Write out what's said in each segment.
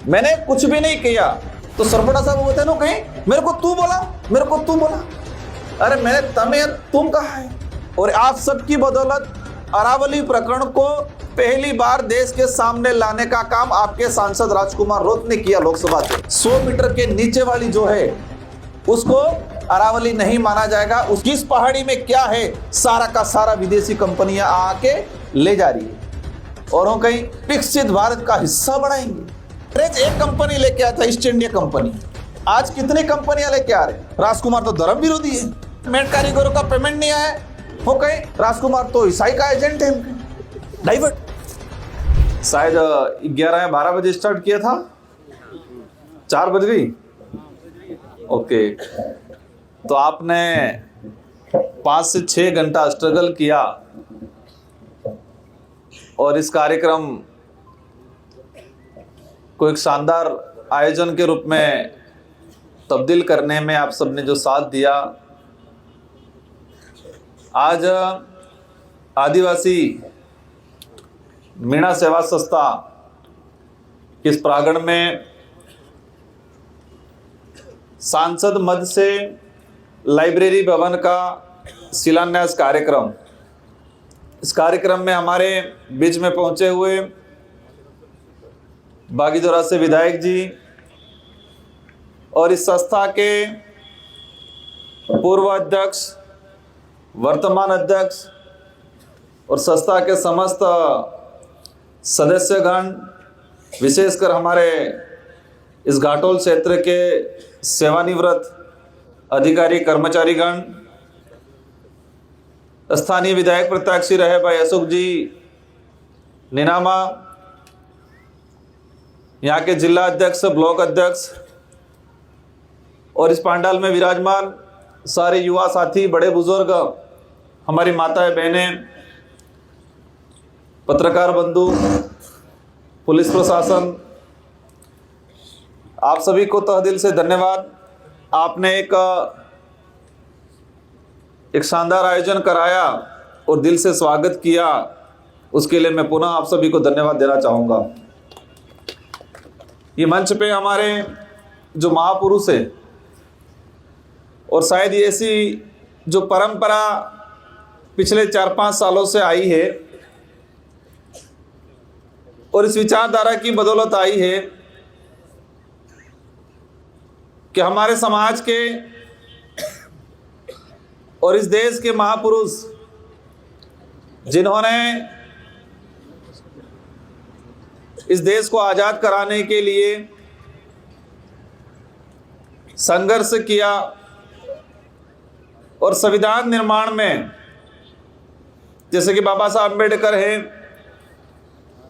मैंने कुछ भी नहीं किया। तो सरपटा साहब बोलते हैं कहीं मेरे को तू बोला, मेरे को तू बोला। अरे मैंने तमें तुम कहा है। और आप सबकी बदौलत अरावली प्रकरण को पहली बार देश के सामने लाने का काम आपके सांसद राजकुमार रोत ने किया लोकसभा से। 100 मीटर के नीचे वाली जो है उसको अरावली नहीं माना जाएगा। उसकी इस पहाड़ी में क्या है सारा का सारा विदेशी कंपनियां आके ले जा रही है और वो कहीं विकसित भारत का हिस्सा बनाएंगे। एक कंपनी लेके आया था ईस्ट इंडिया कंपनी, आज कितनी कंपनियां लेके आ रहे। राजकुमार तो धर्म विरोधी है, मेट कारीगरों का पेमेंट नहीं आया, वो कहे राजकुमार तो ईसाई का एजेंट है। डाइवर्ट शायद 11 या 12 बजे स्टार्ट किया था, 4 बज गई। ओके, तो आपने 5 से 6 घंटा स्ट्रगल किया और इस कार्यक्रम को एक शानदार आयोजन के रूप में तब्दील करने में आप सबने जो साथ दिया। आज आदिवासी मीणा सेवा संस्था के इस प्रांगण में सांसद मद से लाइब्रेरी भवन का शिलान्यास कार्यक्रम, इस कार्यक्रम में हमारे बीच में पहुंचे हुए बागीदोरा से विधायक जी और इस संस्था के पूर्व अध्यक्ष, वर्तमान अध्यक्ष और संस्था के समस्त सदस्यगण, विशेषकर हमारे इस घाटोल क्षेत्र के सेवानिवृत्त अधिकारी कर्मचारीगण, स्थानीय विधायक प्रत्याशी रहे भाई अशोक जी निनामा, यहाँ के जिला अध्यक्ष, ब्लॉक अध्यक्ष और इस पंडाल में विराजमान सारे युवा साथी, बड़े बुजुर्ग, हमारी माताएं बहनें, पत्रकार बंधु, पुलिस प्रशासन, आप सभी को तहे दिल से धन्यवाद। आपने एक शानदार आयोजन कराया और दिल से स्वागत किया, उसके लिए मैं पुनः आप सभी को धन्यवाद देना चाहूँगा। ये मंच पे हमारे जो महापुरुष है और शायद ये ऐसी जो परंपरा पिछले 4-5 सालों से आई है और इस विचारधारा की बदौलत आई है कि हमारे समाज के और इस देश के महापुरुष जिन्होंने इस देश को आज़ाद कराने के लिए संघर्ष किया और संविधान निर्माण में, जैसे कि बाबा साहब अम्बेडकर हैं,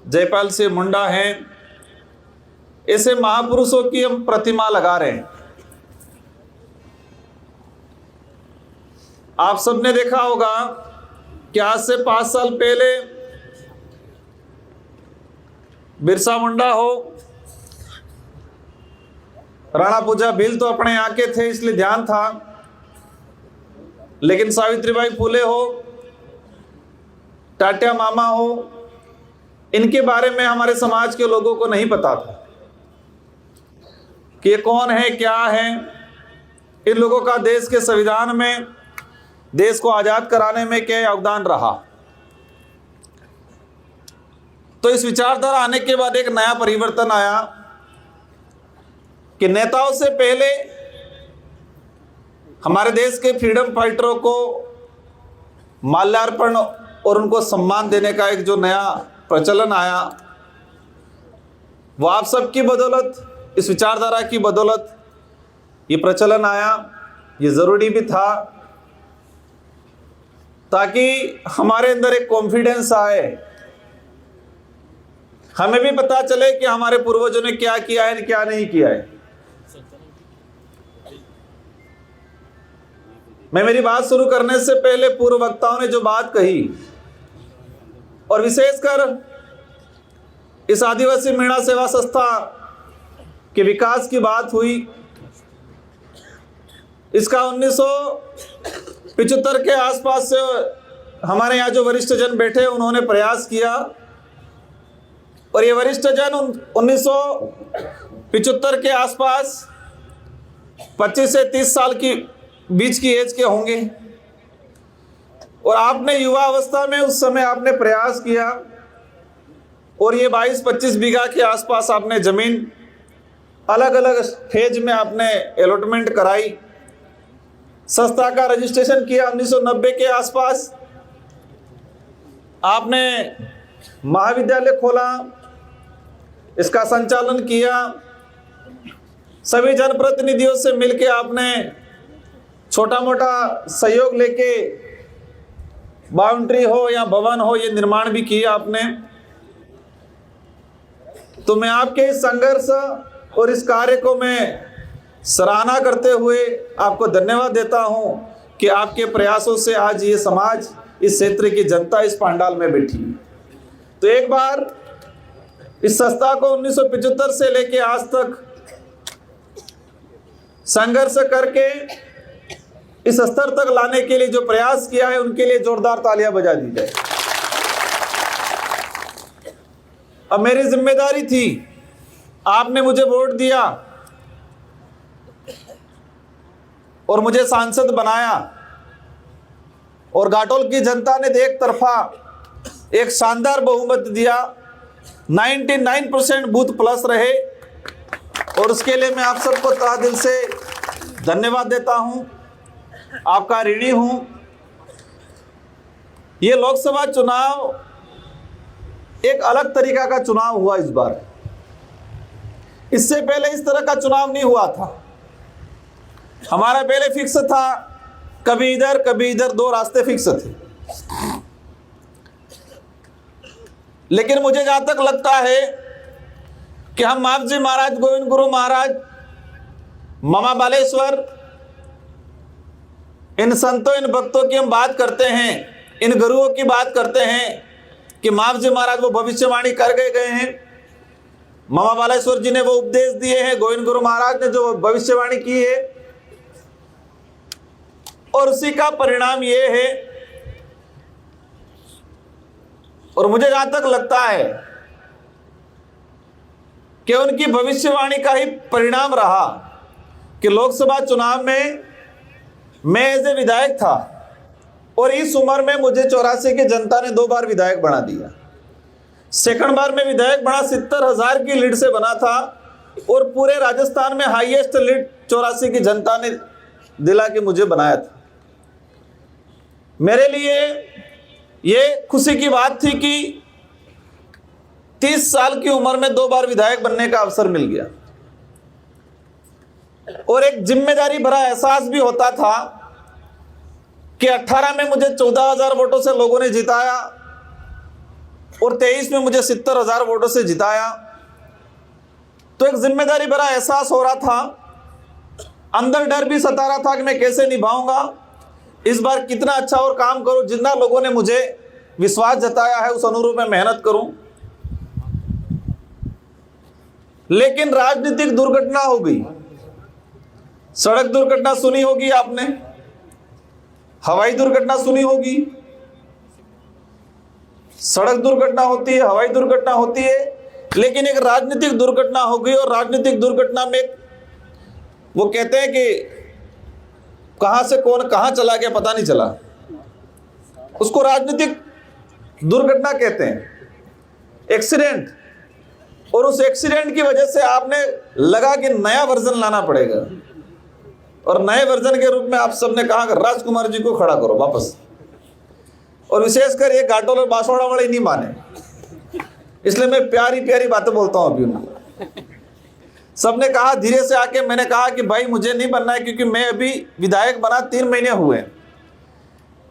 जयपाल सिंह मुंडा हैं, ऐसे महापुरुषों की हम प्रतिमा लगा रहे हैं। आप सबने देखा होगा कि आज से 5 साल पहले बिरसा मुंडा हो, राणा पूजा बिल तो अपने यहाँ के थे इसलिए ध्यान था, लेकिन सावित्रीबाई फुले हो, टाटिया मामा हो, इनके बारे में हमारे समाज के लोगों को नहीं पता था कि ये कौन है, क्या है। इन लोगों का देश के संविधान में, देश को आजाद कराने में क्या योगदान रहा। तो इस विचारधारा आने के बाद एक नया परिवर्तन आया कि नेताओं से पहले हमारे देश के फ्रीडम फाइटरों को माल्यार्पण और उनको सम्मान देने का एक जो नया प्रचलन आया, वो आप सबकी बदौलत, इस विचारधारा की बदौलत ये प्रचलन आया। ये जरूरी भी था ताकि हमारे अंदर एक कॉन्फिडेंस आए, हमें भी पता चले कि हमारे पूर्वजों ने क्या किया है, क्या नहीं किया है। मैं मेरी बात शुरू करने से पहले पूर्व वक्ताओं ने जो बात कही और विशेषकर इस आदिवासी मीणा सेवा संस्था के विकास की बात हुई। इसका 1975 के आसपास से हमारे यहाँ जो वरिष्ठ जन बैठे उन्होंने प्रयास किया और ये वरिष्ठ जन 1975 के आसपास 25 से 30 साल की बीच की एज के होंगे। और आपने युवा अवस्था में उस समय आपने प्रयास किया और ये 22-25 बीघा के आसपास आपने जमीन अलग अलग फेज में आपने अलॉटमेंट कराई। संस्था का रजिस्ट्रेशन किया 1990 के आसपास। आपने महाविद्यालय खोला, इसका संचालन किया। सभी जनप्रतिनिधियों से मिलकर आपने छोटा मोटा सहयोग लेके बाउंड्री हो या भवन हो ये निर्माण भी किया आपने। तो मैं आपके इस संघर्ष और इस कार्य को मैं सराहना करते हुए आपको धन्यवाद देता हूं कि आपके प्रयासों से आज ये समाज, इस क्षेत्र की जनता इस पंडाल में बैठी। तो एक बार इस संस्था को 1975 से लेके आज तक संघर्ष करके इस स्तर तक लाने के लिए जो प्रयास किया है उनके लिए जोरदार तालियां बजा दी जाए। अब मेरी जिम्मेदारी थी, आपने मुझे वोट दिया और मुझे सांसद बनाया और घाटोल की जनता ने एक तरफा एक शानदार बहुमत दिया। 99% बूथ प्लस रहे और उसके लिए मैं आप सबको तहे दिल से धन्यवाद देता हूं, आपका ऋणी हूं। ये लोकसभा चुनाव एक अलग तरीका का चुनाव हुआ इस बार। इससे पहले इस तरह का चुनाव नहीं हुआ था। हमारा पहले फिक्स था, कभी इधर 2 रास्ते फिक्स थे। लेकिन मुझे जहां तक लगता है कि हम मापजी महाराज, गोविंद गुरु महाराज, मामा बालेश्वर, इन संतों, इन भक्तों की हम बात करते हैं, इन गुरुओं की बात करते हैं कि मापजी महाराज वो भविष्यवाणी कर गए हैं। मामा बालेश्वर जी ने वो उपदेश दिए हैं, गोविंद गुरु महाराज ने जो भविष्यवाणी की है, और उसी का परिणाम ये है। और मुझे जहां तक लगता है कि उनकी भविष्यवाणी का ही परिणाम रहा कि लोकसभा चुनाव में मैं एज ए विधायक था और इस उम्र में मुझे 84 की जनता ने 2 बार विधायक बना दिया। सेकंड बार में विधायक बना 70,000 की लीड से बना था और पूरे राजस्थान में हाईएस्ट लीड 84 की जनता ने दिला के मुझे बनाया था। मेरे लिए ये खुशी की बात थी कि 30 साल की उम्र में 2 बार विधायक बनने का अवसर मिल गया और एक जिम्मेदारी भरा एहसास भी होता था कि 18 में मुझे 14,000 वोटों से लोगों ने जिताया और 23 में मुझे 70,000 वोटों से जिताया। तो एक जिम्मेदारी भरा एहसास हो रहा था, अंदर डर भी सता रहा था कि मैं कैसे निभाऊंगा, इस बार कितना अच्छा और काम करूं, जितना लोगों ने मुझे विश्वास जताया है उस अनुरूप मैं मेहनत करूं। लेकिन राजनीतिक दुर्घटना हो गई। सड़क दुर्घटना सुनी होगी आपने, हवाई दुर्घटना सुनी होगी। सड़क दुर्घटना होती है, हवाई दुर्घटना होती है, लेकिन एक राजनीतिक दुर्घटना हो गई। और राजनीतिक दुर्घटना में वो कहते हैं कि कहां से कौन कहां चला गया पता नहीं चला, उसको राजनीतिक दुर्घटना कहते हैं, एक्सीडेंट। और उस एक्सीडेंट की वजह से आपने लगा कि नया वर्जन लाना पड़ेगा और नए वर्जन के रूप में आप सबने कहा कि राजकुमार जी को खड़ा करो वापस। और विशेषकर ये घाटोल और बांसवाड़ा वाले नहीं माने, इसलिए मैं प्यारी प्यारी बातें बोलता हूं अभी उनको। सबने कहा, धीरे से आके मैंने कहा कि भाई मुझे नहीं बनना है, क्योंकि मैं अभी विधायक बना 3 महीने हुए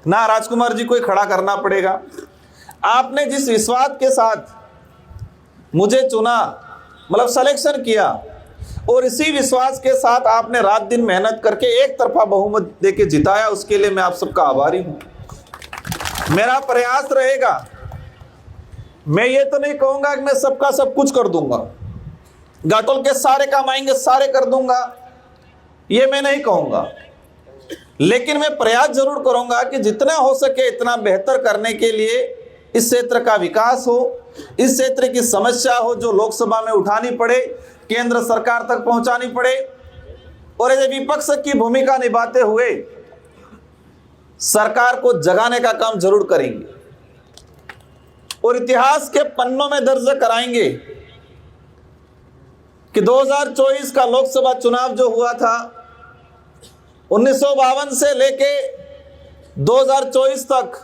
ना, राजकुमार जी को ही खड़ा करना पड़ेगा। आपने जिस विश्वास के साथ मुझे चुना, मतलब सिलेक्शन किया, और इसी विश्वास के साथ आपने रात दिन मेहनत करके एक तरफा बहुमत देके जिताया, उसके लिए मैं आप सबका आभारी हूं। मेरा प्रयास रहेगा, मैं ये तो नहीं कहूंगा कि मैं सबका सब कुछ कर दूंगा, घाटोल के सारे काम आएंगे सारे कर दूंगा, ये मैं नहीं कहूंगा। लेकिन मैं प्रयास जरूर करूंगा कि जितना हो सके इतना बेहतर करने के लिए इस क्षेत्र का विकास हो, इस क्षेत्र की समस्या हो जो लोकसभा में उठानी पड़े, केंद्र सरकार तक पहुंचानी पड़े, और ये विपक्ष की भूमिका निभाते हुए सरकार को जगाने का काम जरूर करेंगे और इतिहास के पन्नों में दर्ज कराएंगे कि 2024 का लोकसभा चुनाव जो हुआ था, 1952 से लेके 2024 तक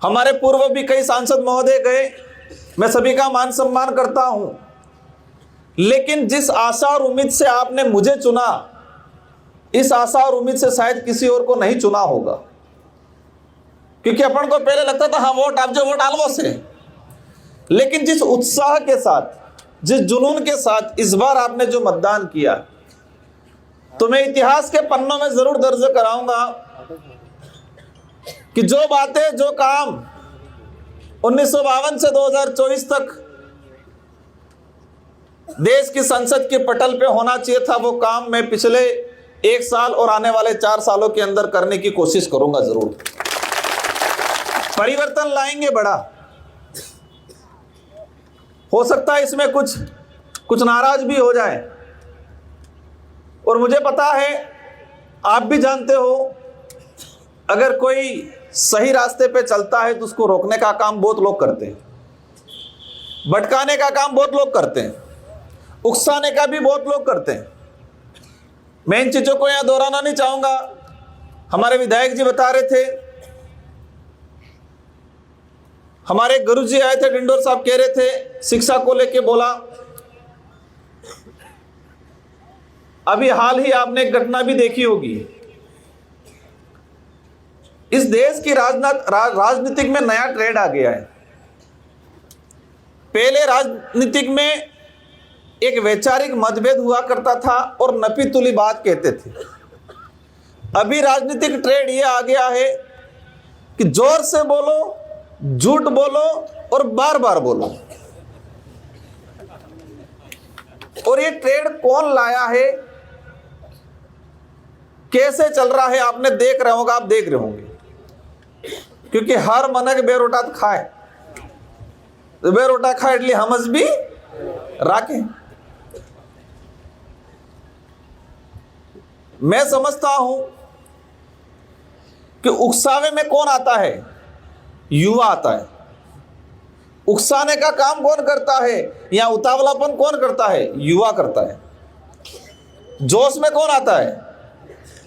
हमारे पूर्व भी कई सांसद महोदय गए, मैं सभी का मान सम्मान करता हूं, लेकिन जिस आशा और उम्मीद से आपने मुझे चुना, इस आशा और उम्मीद से शायद किसी और को नहीं चुना होगा, क्योंकि अपन को पहले लगता था हाँ वोट आप जो वोट आलवो से, लेकिन जिस उत्साह के साथ, जिस जुनून के साथ इस बार आपने जो मतदान किया, तो मैं इतिहास के पन्नों में जरूर दर्ज कराऊंगा कि जो बातें, जो काम 1952 से 2024 तक देश की संसद के पटल पे होना चाहिए था, वो काम मैं पिछले 1 साल और आने वाले 4 सालों के अंदर करने की कोशिश करूंगा। जरूर परिवर्तन लाएंगे बड़ा। हो सकता है इसमें कुछ नाराज भी हो जाए, और मुझे पता है, आप भी जानते हो, अगर कोई सही रास्ते पे चलता है तो उसको रोकने का काम बहुत लोग करते हैं, भटकाने का काम बहुत लोग करते हैं, उकसाने का भी बहुत लोग करते हैं। मैं इन चीजों को यहां दोहराना नहीं चाहूंगा। हमारे विधायक जी बता रहे थे, हमारे गुरुजी आए थे, डिंडोर साहब कह रहे थे शिक्षा को लेके बोला। अभी हाल ही आपने एक घटना भी देखी होगी, इस देश की राजनीतिक में नया ट्रेंड आ गया है। पहले राजनीतिक में एक वैचारिक मतभेद हुआ करता था और नपी तुली बात कहते थे। अभी राजनीतिक ट्रेंड ये आ गया है कि जोर से बोलो, झूठ बोलो और बार बार बोलो। और ये ट्रेंड कौन लाया है, कैसे चल रहा है, आपने देख रहे होगा, आप देख रहे होंगे, क्योंकि हर मनक बेरोटा खाए, तो बेरोटा खाए એટલે हमस भी राखे। मैं समझता हूं कि उकसावे में कौन आता है, युवा आता है। उकसाने का काम कौन करता है, या उतावलापन कौन करता है, युवा करता है। जोश में कौन आता है,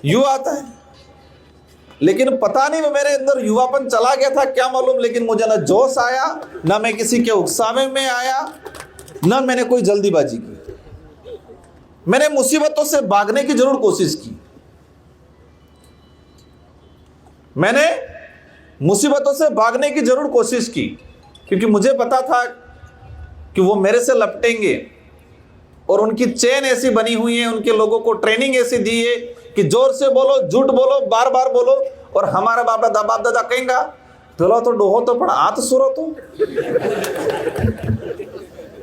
युवा आता है। लेकिन पता नहीं मेरे अंदर युवापन चला गया था क्या मालूम, लेकिन मुझे ना जोश आया, ना मैं किसी के उकसावे में आया, ना मैंने कोई जल्दीबाजी की। मैंने मुसीबतों से भागने की जरूर कोशिश की, मैंने मुसीबतों से भागने की जरूर कोशिश की, क्योंकि मुझे पता था कि वो मेरे से लपटेंगे, और उनकी चेन ऐसी बनी हुई है, उनके लोगों को ट्रेनिंग ऐसी दी है कि जोर से बोलो, झूठ बोलो, बार बार बोलो। और हमारा बाप दादा कहेंगा चलो तो डोहो तो पण आत सुरो तो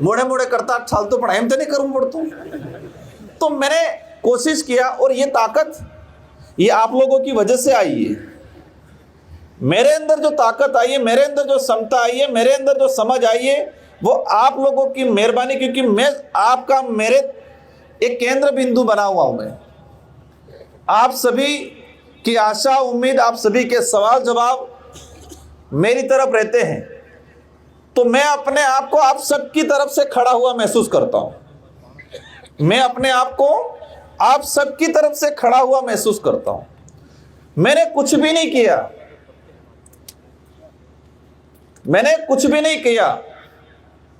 मोड़े मोड़े करता छाल तो पण एम तो नहीं करूं पड़तो। तो मैंने कोशिश किया, और ये ताकत ये आप लोगों की वजह से आई है। मेरे अंदर जो ताकत आई है, मेरे अंदर जो क्षमता आई है, मेरे अंदर जो समझ आई है, वो आप लोगों की मेहरबानी, क्योंकि मैं आपका, मेरे एक केंद्र बिंदु बना हुआ हूं मैं। आप सभी की आशा उम्मीद, आप सभी के सवाल जवाब मेरी तरफ रहते हैं, तो मैं अपने आप को आप सबकी तरफ से खड़ा हुआ महसूस करता हूं। मैं अपने आप को आप सबकी तरफ से खड़ा हुआ महसूस करता हूं। मैंने कुछ भी नहीं किया, मैंने कुछ भी नहीं किया।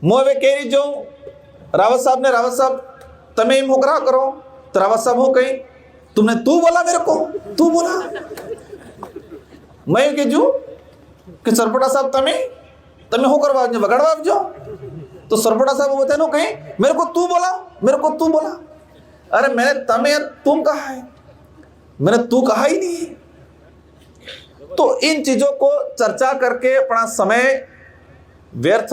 मोवे केरी जो रावत साहब तमे एम होकरा करो, तो रावत साहब हो कहीं तुमने तू बोला, मेरे को तू बोला। मैं कह कि सरपटा साहब तमे हो करवा बगड़वा जो, तो सरपटा साहब बोलते नो कहीं मेरे को तू बोला, मेरे को तू बोला। अरे मैंने तमे तुम कहा है, मैंने तू कहा ही नहीं। तो इन चीजों को चर्चा करके अपना समय व्यर्थ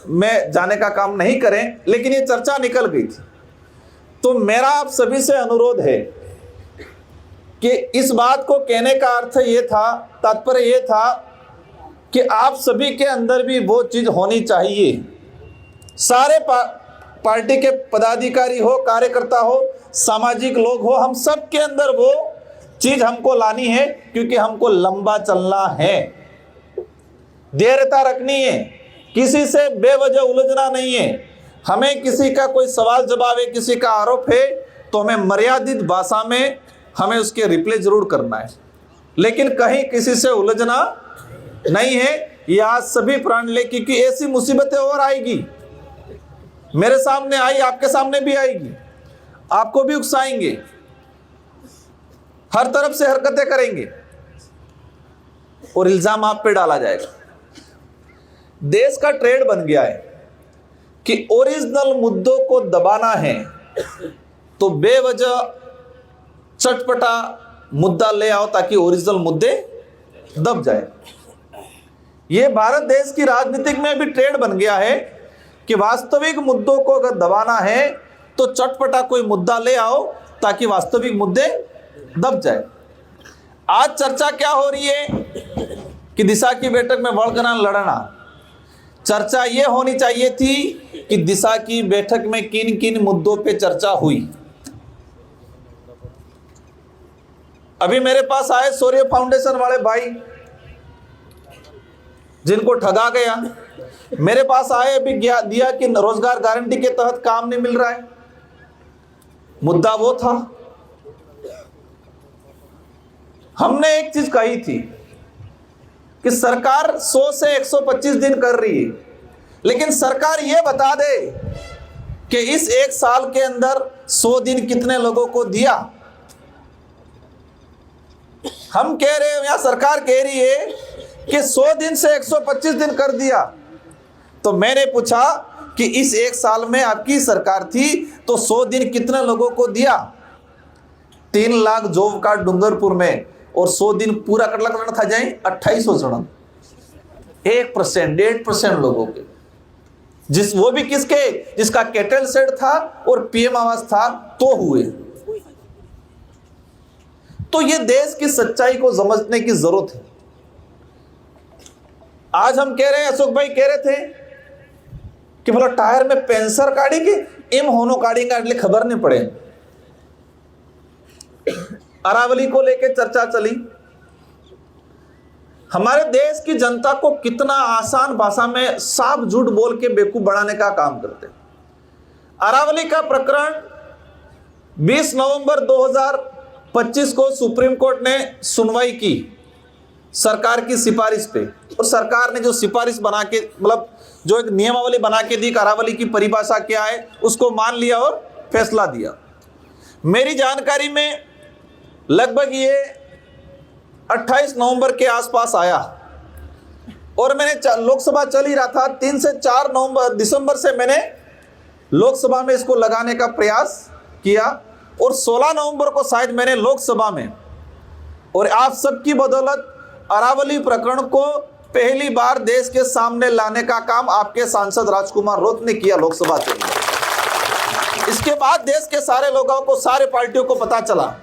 में जाने का काम नहीं करें, लेकिन ये चर्चा निकल गई थी। तो मेरा आप सभी से अनुरोध है कि इस बात को कहने का अर्थ ये था, तात्पर्य ये था कि आप सभी के अंदर भी वो चीज होनी चाहिए। सारे पार्टी के पदाधिकारी हो, कार्यकर्ता हो, सामाजिक लोग हो, हम सब के अंदर वो चीज हमको लानी है, क्योंकि हमको लंबा चलना है, धैर्यता रखनी है, किसी से बेवजह उलझना नहीं है। हमें किसी का कोई सवाल जवाब है, किसी का आरोप है, तो हमें मर्यादित भाषा में हमें उसके रिप्लाई जरूर करना है, लेकिन कहीं किसी से उलझना नहीं है। यह आज सभी प्राण ले, क्योंकि ऐसी मुसीबतें और आएगी, मेरे सामने आई, आपके सामने भी आएगी, आपको भी उकसाएंगे, हर तरफ से हरकतें करेंगे और इल्जाम आप पे डाला जाएगा। देश का ट्रेंड बन गया है कि ओरिजिनल मुद्दों को दबाना है तो बेवजह चटपटा मुद्दा ले आओ ताकि ओरिजिनल मुद्दे दब जाए। यह भारत देश की राजनीतिक में भी ट्रेंड बन गया है कि वास्तविक मुद्दों को अगर दबाना है तो चटपटा कोई मुद्दा ले आओ ताकि वास्तविक मुद्दे दब जाए। आज चर्चा क्या हो रही है कि दिशा की बैठक में वड़गना लड़ना। चर्चा यह होनी चाहिए थी कि दिशा की बैठक में किन किन मुद्दों पे चर्चा हुई। अभी मेरे पास आए सूर्य फाउंडेशन वाले भाई जिनको ठगा गया, मेरे पास आए अभी दिया कि रोजगार गारंटी के तहत काम नहीं मिल रहा है। मुद्दा वो था। हमने एक चीज कही थी कि सरकार 100 से 125 दिन कर रही है, लेकिन सरकार ये बता दे कि इस एक साल के अंदर 100 दिन कितने लोगों को दिया। हम कह रहे हैं या सरकार कह रही है कि 100 दिन से 125 दिन कर दिया। तो मैंने पूछा कि इस एक साल में आपकी सरकार थी तो 100 दिन कितने लोगों को दिया। 3 लाख जॉब कार्ड डूंगरपुर में और 100 दिन पूरा करना था जाए 2800 जन, 1%, 1.5% लोगों के, वो भी किसके, जिसका कैटल सेट था और पीएम आवास था तो हुए। तो ये देश की सच्चाई को समझने की जरूरत है। आज हम कह रहे हैं, अशोक भाई कह रहे थे कि बोला टायर में पेंसर काढ़ी की एम होनो काढ़ेंगे, એટલે खबर नहीं पड़े। अरावली को लेकर चर्चा चली। हमारे देश की जनता को कितना आसान भाषा में साफ झूठ बोल के बेवकूफ बनाने का काम करते। अरावली का प्रकरण 20 नवंबर 2025 को सुप्रीम कोर्ट ने सुनवाई की सरकार की सिफारिश पे, और सरकार ने जो सिफारिश बना के, मतलब जो एक नियमावली बना के दी, अरावली की परिभाषा क्या है उसको मान लिया और फैसला दिया। मेरी जानकारी में लगभग ये 28 नवंबर के आसपास आया और मैंने लोकसभा चल ही रहा था, 3 से 4 दिसंबर से मैंने लोकसभा में इसको लगाने का प्रयास किया और 16 नवंबर को शायद मैंने लोकसभा में, और आप सबकी बदौलत अरावली प्रकरण को पहली बार देश के सामने लाने का काम आपके सांसद राजकुमार रोत ने किया लोकसभा के अंदर। इसके बाद देश के सारे लोगों को, सारे पार्टियों को पता चला,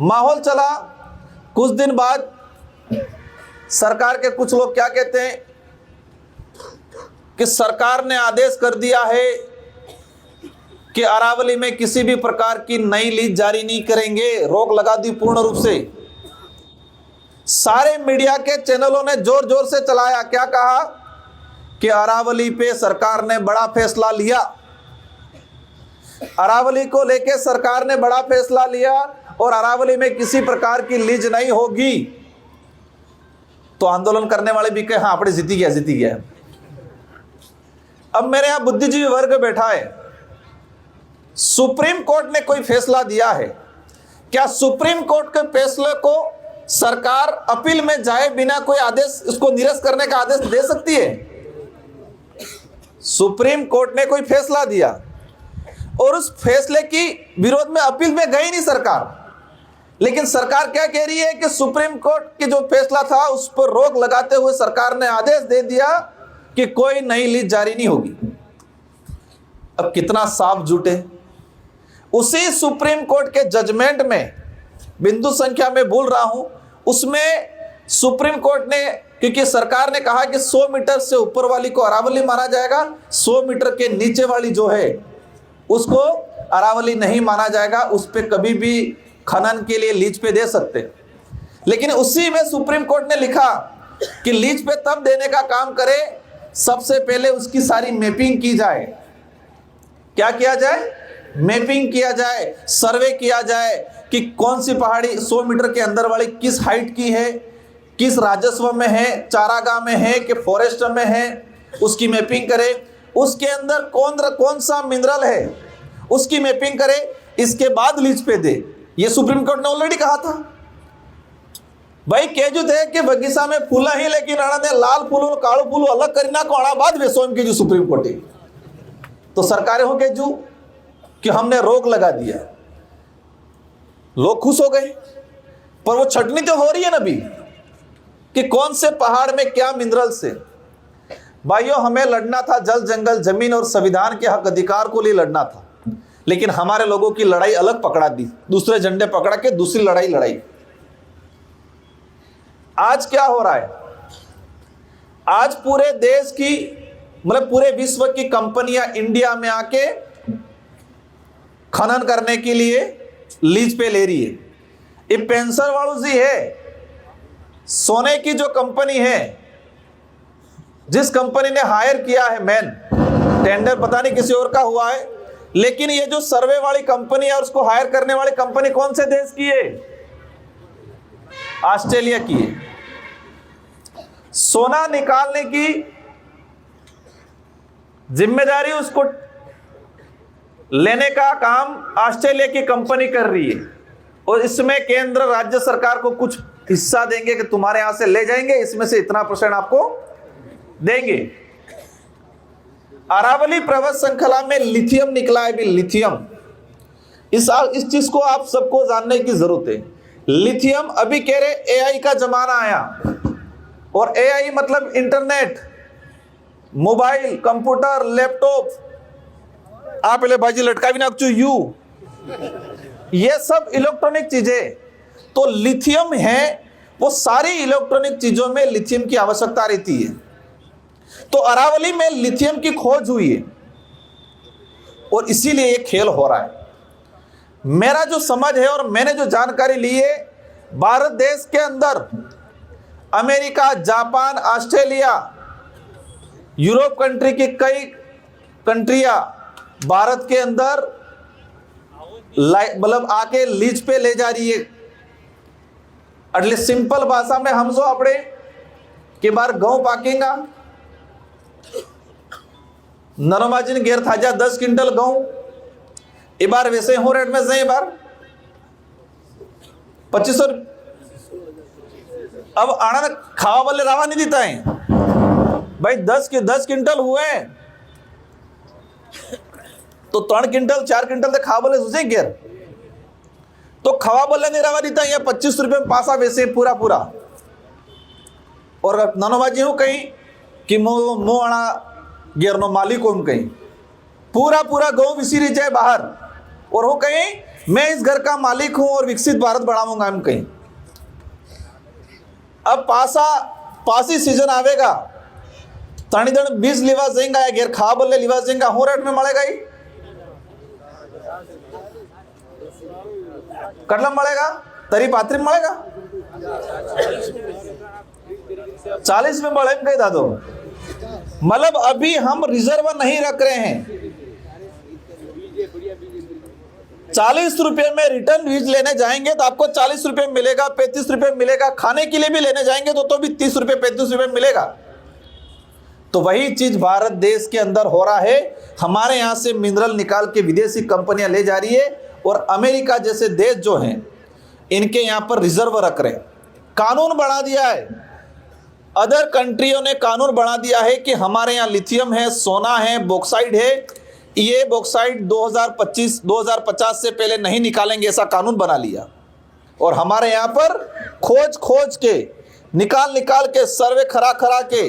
माहौल चला। कुछ दिन बाद सरकार के कुछ लोग क्या कहते हैं कि सरकार ने आदेश कर दिया है कि अरावली में किसी भी प्रकार की नई लीज जारी नहीं करेंगे, रोक लगा दी पूर्ण रूप से। सारे मीडिया के चैनलों ने जोर जोर से चलाया, क्या कहा कि अरावली पे सरकार ने बड़ा फैसला लिया, अरावली को लेके सरकार ने बड़ा फैसला लिया और अरावली में किसी प्रकार की लीज नहीं होगी। तो आंदोलन करने वाले भी कहे हाँ अपने जीती गया। अब मेरे यहां बुद्धिजीवी वर्ग बैठा है, सुप्रीम कोर्ट ने कोई फैसला दिया है, क्या सुप्रीम कोर्ट के फैसले को सरकार अपील में जाए बिना कोई आदेश, उसको निरस्त करने का आदेश दे सकती है? सुप्रीम कोर्ट ने कोई फैसला दिया और उस फैसले की विरोध में अपील में गई नहीं सरकार, लेकिन सरकार क्या कह रही है कि सुप्रीम कोर्ट के जो फैसला था उस पर रोक लगाते हुए सरकार ने आदेश दे दिया कि कोई नई लीज जारी नहीं होगी। अब कितना साफ झूठ है। उसी सुप्रीम कोर्ट के जजमेंट में, बिंदु संख्या में भूल रहा हूं, उसमें सुप्रीम कोर्ट ने, क्योंकि सरकार ने कहा कि 100 मीटर से ऊपर वाली को अरावली माना जाएगा, 100 मीटर के नीचे वाली जो है उसको अरावली नहीं माना जाएगा, उस पर कभी भी खनन के लिए लीज पे दे सकते। लेकिन उसी में सुप्रीम कोर्ट ने लिखा कि लीज पे तब देने का काम करे, सबसे पहले उसकी सारी मैपिंग की जाए। क्या किया जाए? मैपिंग किया जाए, सर्वे किया जाए कि कौन सी पहाड़ी 100 मीटर के अंदर वाली किस हाइट की है, किस राजस्व में है, चारागाह में है कि फॉरेस्ट में है, उसकी मैपिंग करे। उसके अंदर कौन सा मिनरल है उसकी मैपिंग करे, इसके बाद लीज पे दे। ये सुप्रीम कोर्ट ने ऑलरेडी कहा था। भाई केजू थे कि बगीचा में फूला ही, लेकिन ने लाल फूल और कालू फूल अलग करना को बाद वे स्वयं केजू सुप्रीम कोर्ट तो सरकारें हो केजू कि हमने रोक लगा दिया। लोग खुश हो गए, पर वो छटनी तो हो रही है ना अभी कि कौन से पहाड़ में क्या मिनरल से। भाइयों, हमें लड़ना था जल जंगल जमीन और संविधान के हक अधिकार को लिए लड़ना था, लेकिन हमारे लोगों की लड़ाई अलग पकड़ा दी, दूसरे झंडे पकड़ा के दूसरी लड़ाई। आज क्या हो रहा है? आज पूरे देश की मतलब पूरे विश्व की कंपनियां इंडिया में आके खनन करने के लिए लीज पे ले रही है। ये पेंसर वालू जी है, सोने की जो कंपनी है, जिस कंपनी ने हायर किया है, मैन टेंडर पता नहीं किसी और का हुआ है, लेकिन ये जो सर्वे वाली कंपनी है उसको हायर करने वाली कंपनी कौन से देश की है? ऑस्ट्रेलिया की है। सोना निकालने की जिम्मेदारी उसको लेने का काम ऑस्ट्रेलिया की कंपनी कर रही है, और इसमें केंद्र राज्य सरकार को कुछ हिस्सा देंगे कि तुम्हारे यहां से ले जाएंगे, इसमें से इतना % आपको देंगे। अरावली पर्वत श्रृंखला में लिथियम निकला है। भी लिथियम, इस चीज को आप सबको जानने की जरूरत है। लिथियम, अभी कह रहे एआई का जमाना आया, और एआई मतलब इंटरनेट, मोबाइल, कंप्यूटर, लैपटॉप, आप पहले बाजी लटका भी ना यू, ये सब इलेक्ट्रॉनिक चीजें। तो लिथियम है, वो सारी इलेक्ट्रॉनिक चीजों में लिथियम की आवश्यकता रहती है। तो अरावली में लिथियम की खोज हुई है, और इसीलिए ये खेल हो रहा है। मेरा जो समझ है और मैंने जो जानकारी ली है, भारत देश के अंदर America, Japan, Australia, Europe country की कई कंट्रियां भारत के अंदर मतलब आके लीज पे ले जा रही है। एटलीस्ट सिंपल भाषा में हम जो अपने के बार गहूं पाकेगा, नरोमाजिन गेर थाजा 10 क्विंटल गहूं ए बार वैसे हो रेट में से बार 2500। अब आना खावा वाले रावा नहीं देता है भाई, 10 क्विंटल हुए तो 3 क्विंटल 4 क्विंटल तो खावा वाले सोचे गेर, तो खवा वाले नहीं रवा देता है 25 रुपए में पासा वैसे पूरा। और ननोबाजी हूं कहीं कि मो आना गेर नो मालिक हो कहीं पूरा गहूं विसीरी जाए बाहर, और हो कहीं मैं इस घर का मालिक हूं और विकसित भारत बढ़ाऊंगा हम कहीं। अब पासी सीजन आवेगा, तानी दण 20 लिवा जाएगा या घेर खा बल्ले लिवा जाएगा, हो रेट में मलेगा ही कटलम मलेगा, तरी पात्री मलेगा 40 में बढ़े कही दादो। मतलब अभी हम रिजर्व नहीं रख रहे हैं। 40 रुपए में रिटर्न बीज लेने जाएंगे तो आपको 40 रुपए मिलेगा, 35 रुपए मिलेगा। खाने के लिए भी लेने जाएंगे तो भी 30 रुपए 35 रुपए मिलेगा। तो वही चीज भारत देश के अंदर हो रहा है। हमारे यहां से मिनरल निकाल के विदेशी कंपनियां ले जा रही है, और अमेरिका जैसे देश जो हैं इनके यहां पर रिजर्व रख रहे हैं। कानून बना दिया है, अदर कंट्रियों ने कानून बना दिया है कि हमारे यहाँ लिथियम है, सोना है, बॉक्साइट है, ये बॉक्साइट 2050 से पहले नहीं निकालेंगे, ऐसा कानून बना लिया। और हमारे यहाँ पर खोज के निकाल के सर्वे खरा के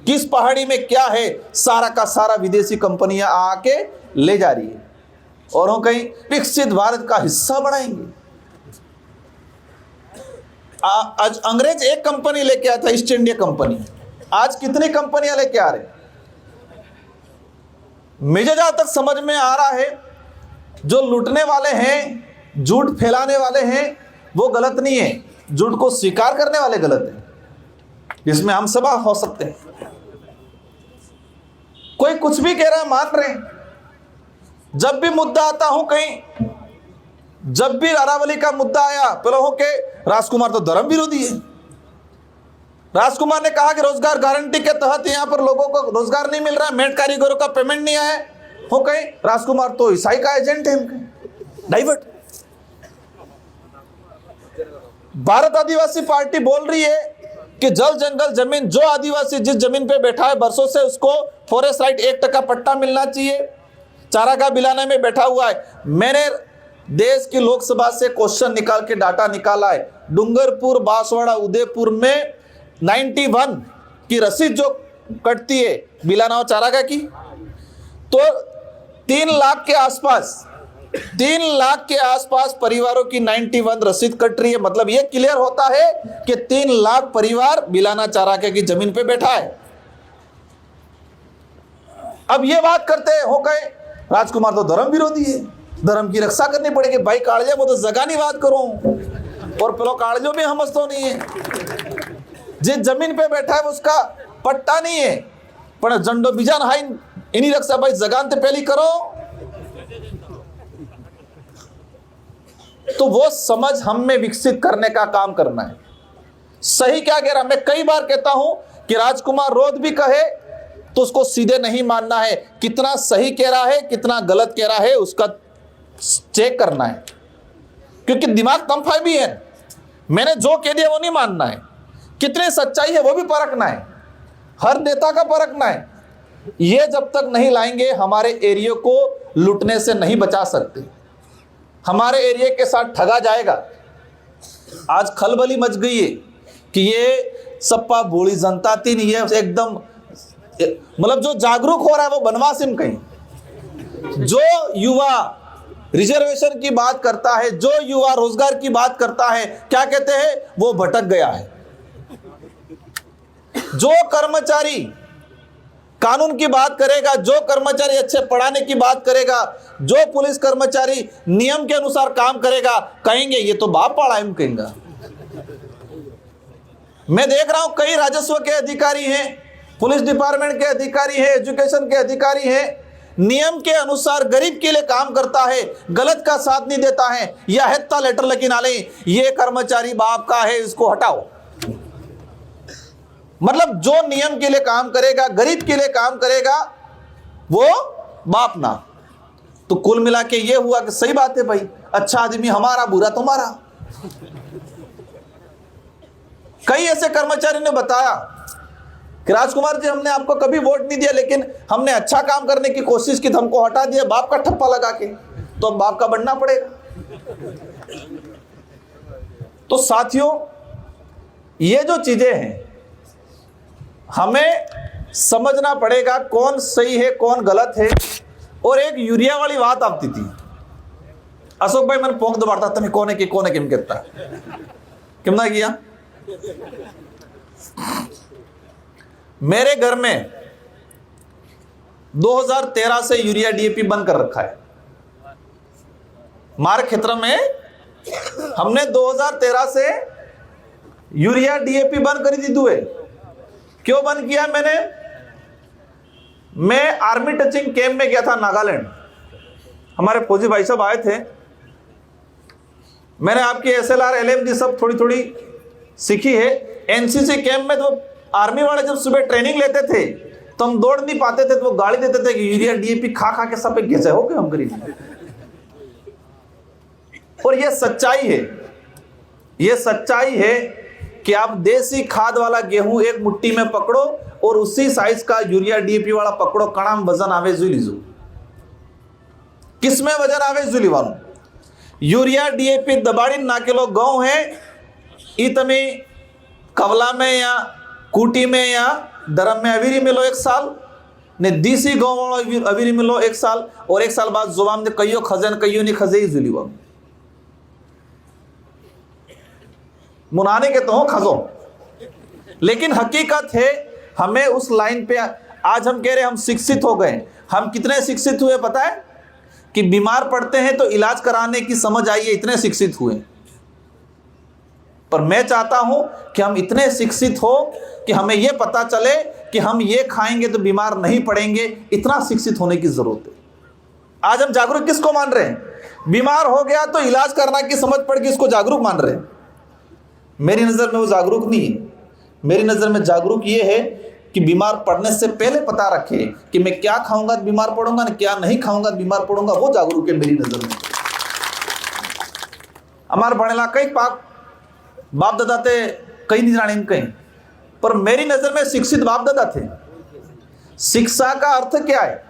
किस पहाड़ी में क्या है, सारा का सारा विदेशी कंपनियां आके ले जा रही है, और हम कहीं विकसित भारत का हिस्सा बनाएंगे। आज अंग्रेज एक कंपनी लेके आया था, ईस्ट इंडिया कंपनी। आज कितनी कंपनियां लेके आ रहे? मुझे जहां तक समझ में आ रहा है, जो लूटने वाले हैं, झूठ फैलाने वाले हैं, वो गलत नहीं है, झूठ को स्वीकार करने वाले गलत है। इसमें हम सब हो सकते हैं। कोई कुछ भी कह रहा है, मान रहे हैं। जब भी मुद्दा आता हूं कहीं, जब भी अरावली का मुद्दा आया, पहले हो के राजकुमार तो धर्म विरोधी है। राजकुमार ने कहा कि रोजगार गारंटी के तहत यहां पर लोगों को रोजगार नहीं मिल रहा है, मेड कारीगरों का पेमेंट नहीं आया हो कहीं, राजकुमार तो ईसाई का एजेंट है। डाइवर्ट। भारत आदिवासी पार्टी बोल रही है कि जल जंगल जमीन, जो आदिवासी जिस जमीन पे बैठा है बरसों से, उसको फॉरेस्ट राइट 1% का पट्टा मिलना चाहिए। चारागाह बिलाने में बैठा हुआ है। मैंने देश की लोकसभा से क्वेश्चन निकाल के डाटा निकाला है। डूंगरपुर, बांसवाड़ा, उदयपुर में 91 की रसीद जो कटती है बिलाना और चारागाह की, तो 3 लाख के आसपास, 3 लाख के आसपास परिवारों की 91 रसीद कट रही है। मतलब यह क्लियर होता है कि 3 लाख परिवार बिलाना चारागाह की जमीन पे बैठा है। अब ये बात करते हो गए राजकुमार तो धर्म विरोधी है, धर्म की रक्षा करनी पड़ेगी। भाई कालजे, वो तो जगानी बात करो, और पेलो कालजो भी हमस तो नहीं है। जिस जमीन पे बैठा है उसका पट्टा नहीं है, पर झंडो बिजान हाई इन्हीं रक्षा। भाई जगान तो पहली करो। तो वो समझ हम में विकसित करने का काम करना है। सही क्या कह रहा, मैं कई बार कहता हूं कि राजकुमार रोज भी कहे तो उसको सीधे नहीं मानना है। कितना सही कह रहा है, कितना गलत कह रहा है, उसका चेक करना है। क्योंकि दिमाग तमफा भी है। मैंने जो कह दिया वो नहीं मानना है। कितनी सच्चाई है वो भी परखना है। हर नेता का परखना है। ये जब तक नहीं लाएंगे, हमारे एरिया को लूटने से नहीं बचा सकते। हमारे एरिया के साथ ठगा जाएगा। आज खलबली मच गई है कि ये सप्पा भोली जनता तीन, ये एकदम मतलब जो जागरूक हो रहा है वो बनवास में कहीं। जो युवा रिजर्वेशन की बात करता है, जो युवा रोजगार की बात करता है, क्या कहते हैं, वो भटक गया है। जो कर्मचारी कानून की बात करेगा, जो कर्मचारी अच्छे पढ़ाने की बात करेगा, जो पुलिस कर्मचारी नियम के अनुसार काम करेगा, कहेंगे ये तो बाप पढ़ा है, कहेंगे। मैं देख रहा हूं कई राजस्व के अधिकारी हैं, पुलिस डिपार्टमेंट के अधिकारी हैं, एजुकेशन के अधिकारी हैं, नियम के अनुसार गरीब के लिए काम करता है, गलत का साथ नहीं देता है, या हेत्ता लेटर लेकिन आले ये कर्मचारी बाप का है, इसको हटाओ। मतलब जो नियम के लिए काम करेगा, गरीब के लिए काम करेगा, वो बाप ना। तो कुल मिला के ये हुआ कि सही बात है भाई, अच्छा आदमी हमारा, बुरा तुम्हारा। कई ऐसे कर्मचारी ने बताया कि राजकुमार जी, हमने आपको कभी वोट नहीं दिया, लेकिन हमने अच्छा काम करने की कोशिश की तो हमको हटा दिया बाप का ठप्पा लगा के, तो अब बाप का बनना पड़ेगा। तो साथियों, ये जो चीजें हैं हमें समझना पड़ेगा कौन सही है कौन गलत है। और एक यूरिया वाली बात आती थी, अशोक भाई मैंने पोंक दबाता तुम्हें कौन है कि कौन है किम कहता किमना किया। मेरे घर में 2013 से यूरिया डीएपी बंद कर रखा है। हमारे क्षेत्र में हमने 2013 से यूरिया डीएपी बंद करी थी। दुए क्यों बंद किया मैंने? मैं आर्मी टचिंग कैंप में गया था नागालैंड, हमारे फौजी भाई साहब आए थे। मैंने आपकी एसएलआर एलएमजी सब थोड़ी थोड़ी सीखी है। एनसीसी कैंप में तो आर्मी वाले जब सुबह ट्रेनिंग लेते थे तो हम दौड़ नहीं पाते थे, तो वो गाली देते थे कि यूरिया डीएपी खा खा के सब एक घिसे हो गए हम गरीब। और ये सच्चाई है, ये सच्चाई है कि आप देसी खाद वाला गेहूं एक मुट्ठी में पकड़ो और उसी साइज का यूरिया डीएपी वाला पकड़ो, कणाम वजन आवे जुलीजू। किसमें वजन आवे जुली वालों? यूरिया डीएपी दबाड़ी ना किलो गांव है ई तमे कवला में या कूटी में या दरम में अवीरी मिलो 1 साल ने देसी गांव वालों अवीरी मिलो 1 साल, और 1 साल बाद जुबान ने कईयो खजन कईयो नहीं खजे जुली वालों। मुनाने के तो हो खजो, लेकिन हकीकत है हमें उस लाइन पे आज हम कह रहे हम शिक्षित हो गए। हम कितने शिक्षित हुए पता है? कि बीमार पड़ते हैं तो इलाज कराने की समझ आई है, इतने शिक्षित हुए। पर मैं चाहता हूं कि हम इतने शिक्षित हो कि हमें यह पता चले कि हम ये खाएंगे तो बीमार नहीं पड़ेंगे। इतना शिक्षित होने की जरूरत है। आज हम जागरूक किसको मान रहे हैं? बीमार हो गया तो इलाज करना की समझ पड़ गई, इसको जागरूक मान रहे हैं। मेरी नजर में वो जागरूक नहीं है। मेरी नजर में जागरूक ये है कि बीमार पड़ने से पहले पता रखे कि मैं क्या खाऊंगा तो बीमार पड़ूंगा, क्या नहीं खाऊंगा तो बीमार पड़ूंगा। वो जागरूक है मेरी नजर में। हमारे बड़ेला कई पाक बाप दादा थे, कई नहीं जाने कहीं, पर मेरी नजर में शिक्षित बाप दादा थे। शिक्षा का अर्थ क्या है?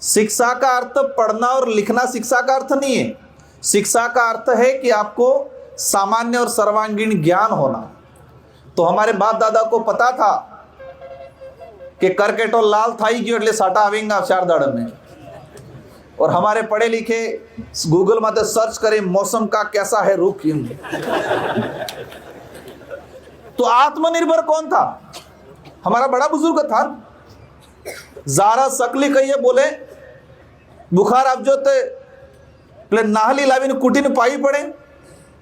शिक्षा का अर्थ पढ़ना और लिखना शिक्षा का अर्थ नहीं है। शिक्षा का अर्थ है कि आपको सामान्य और सर्वांगीण ज्ञान होना। तो हमारे बाप दादा को पता था कि करकेटो लाल थाई की એટલે साटा आवेंगा 4 दाड़ में। और हमारे पढ़े लिखे गूगल में सर्च करें मौसम का कैसा है रुख। तो आत्मनिर्भर कौन था? हमारा बड़ा बुजुर्ग था। जारा सकली कहिए बोले बुखार आप जो ते प्ले नाहली लाविन कुटिन पाई पड़े।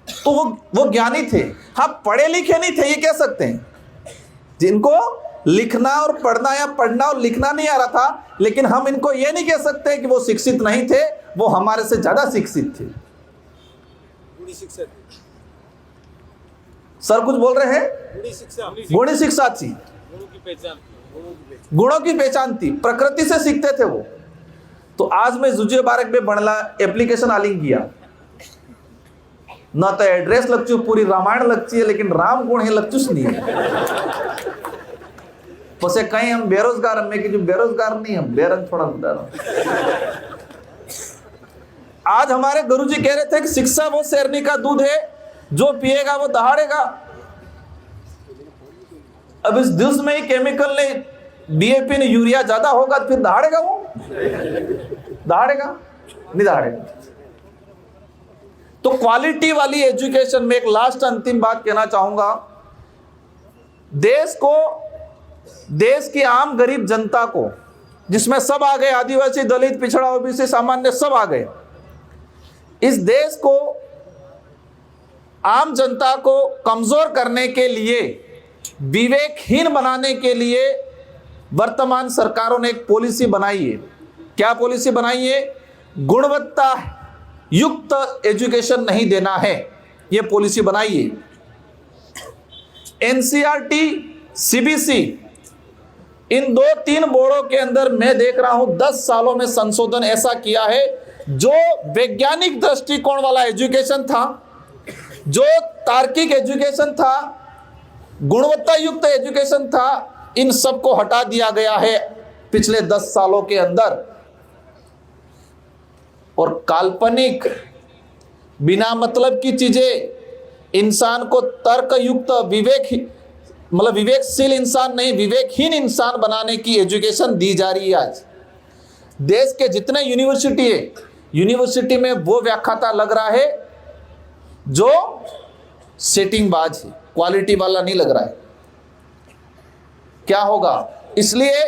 तो वो ज्ञानी थे। हाँ, पढ़े लिखे नहीं थे, ये कह सकते हैं। जिनको लिखना और पढ़ना या पढ़ना और लिखना नहीं आ रहा था, लेकिन हम इनको ये नहीं कह सकते कि वो शिक्षित नहीं थे। वो हमारे से ज्यादा शिक्षित थे। सर कुछ बोल रहे हैं? गुणी शिक्षा थी, गुणों की पहचान थी, प्रकृति से सीखते थे वो। तो आज मैं जुजे बारक में बनला एप्लीकेशन आलिंग किया ना, तो एड्रेस लगचू पूरी रामायण लगती है, लेकिन राम गुण है लगचूस नहीं है। पसे कहीं हम बेरोजगार, मैं कि जो बेरोजगार नहीं, हम बेरंग थोड़ा बता रहा हूं। आज हमारे गुरुजी कह रहे थे कि शिक्षा वो शेरनी का दूध है, जो पिएगा वो दहाड़ेगा। अब इस दूध में ही केमिकल ने, डीएपी ने, यूरिया ज्यादा होगा तो फिर दहाड़ेगा वो? दहाड़ेगा नहीं दहाड़ेगा। तो क्वालिटी वाली एजुकेशन में एक लास्ट अंतिम बात कहना चाहूंगा। देश की आम गरीब जनता को, जिसमें सब आ गए, आदिवासी, दलित, पिछड़ा, ओबीसी, सामान्य, सब आ गए। इस देश को, आम जनता को कमजोर करने के लिए, विवेकहीन बनाने के लिए वर्तमान सरकारों ने एक पॉलिसी बनाई है। क्या पॉलिसी बनाई है? गुणवत्ता युक्त एजुकेशन नहीं देना है, यह पॉलिसी बनाई है। एनसीईआरटी, सीबीएसई, इन 2-3 बोर्डों के अंदर मैं देख रहा हूं 10 सालों में संशोधन ऐसा किया है, जो वैज्ञानिक दृष्टिकोण वाला एजुकेशन था, जो तार्किक एजुकेशन था, गुणवत्ता युक्त एजुकेशन था, इन सबको हटा दिया गया है पिछले 10 सालों के अंदर। और काल्पनिक, बिना मतलब की चीजें, इंसान को तर्क युक्त, विवेकशील इंसान नहीं, विवेकहीन इंसान बनाने की एजुकेशन दी जा रही है। आज देश के जितने यूनिवर्सिटी है, यूनिवर्सिटी में वो व्याख्याता लग रहा है जो सेटिंग बाज है, क्वालिटी वाला नहीं लग रहा है। क्या होगा? इसलिए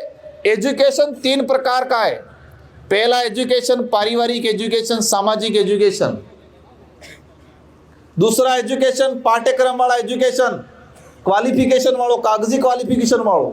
एजुकेशन 3 प्रकार का है। पहला एजुकेशन पारिवारिक एजुकेशन, सामाजिक एजुकेशन। दूसरा एजुकेशन पाठ्यक्रम वाला एजुकेशन, क्वालिफिकेशन वालों, कागजी क्वालिफिकेशन वालों।